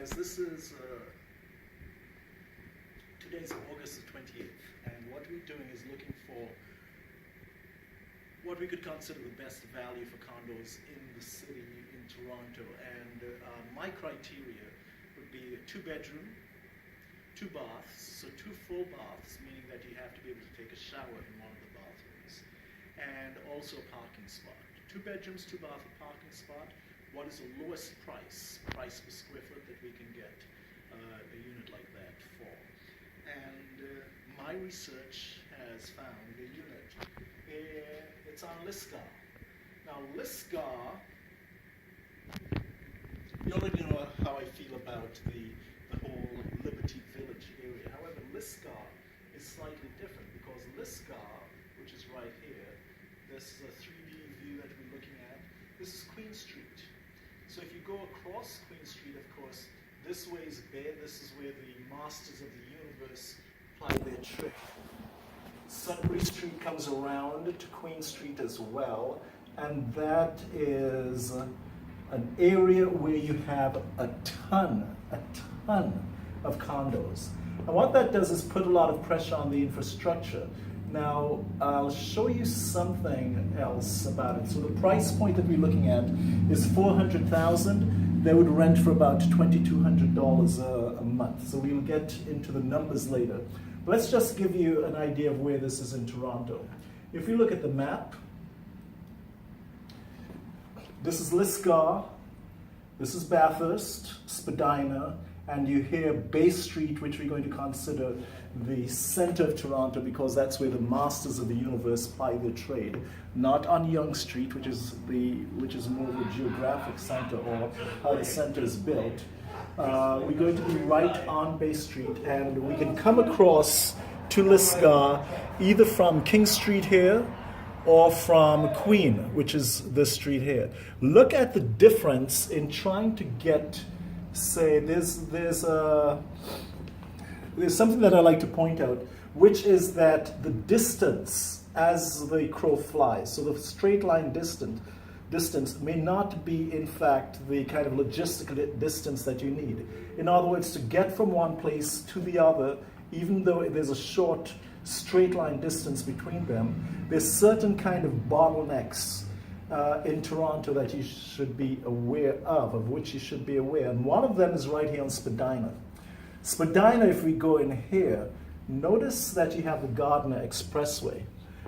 guys, today's August the 28th, and what we're doing is looking for what we could consider the best value for condos in the city, in Toronto. And my criteria would be a 2-bedroom, 2 baths, so 2 full baths, meaning that you have to be able to take a shower in one of the bathrooms, and also a parking spot. 2 bedrooms, 2 bath, a parking spot. What is the lowest price per square foot that we can get a unit like that for? And my research has found a unit. It's on Lisgar. Now Lisgar, you already know how I feel about the whole Liberty Village area. However, Lisgar is slightly different because Lisgar, which is right here, this is a 3D view that we're looking at. This is Queen Street. So if you go across Queen Street, of course, this way is bare. This is where the masters of the universe apply their trick. Sudbury Street comes around to Queen Street as well, and that is an area where you have a ton of condos. And what that does is put a lot of pressure on the infrastructure. Now, I'll show you something else about it. So the price point that we're looking at is $400,000. They would rent for about $2,200 a month. So we'll get into the numbers later. But let's just give you an idea of where this is in Toronto. If you look at the map, this is Lisgar, this is Bathurst, Spadina, and you hear Bay Street, which we're going to consider the center of Toronto because that's where the masters of the universe ply their trade. Not on Yonge Street, which is more of a geographic center or how the center is built. We're going to be right on Bay Street, and we can come across to Lisgar either from King Street here or from Queen, which is this street here. Look at the difference in trying to get, say, there's something that I like to point out, which is that the distance as the crow flies, so the straight line distance may not be in fact the kind of logistical distance that you need. In other words, to get from one place to the other, even though there's a short straight line distance between them, there's certain kind of bottlenecks in Toronto that you should be aware of which you should be aware. And one of them is right here on Spadina. Spadina, if we go in here, notice that you have the Gardiner Expressway.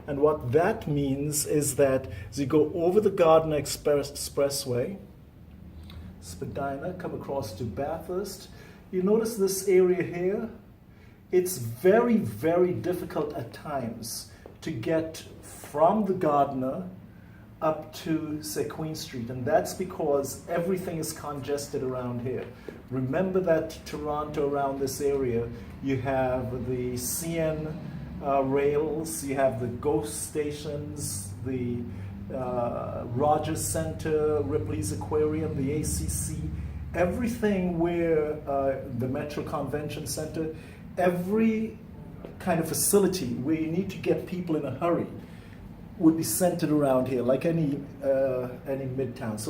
And what that means is that as you go over the Gardiner Expressway, Spadina, come across to Bathurst, you notice this area here, it's very, very difficult at times to get from the Gardiner up to, say, Queen Street, and that's because everything is congested around here. Remember that Toronto, around this area, you have the CN rails, you have the GO stations, the Rogers Center, Ripley's Aquarium, the ACC, everything where the Metro Convention Center, every kind of facility where you need to get people in a hurry would be centered around here, like any midtown. So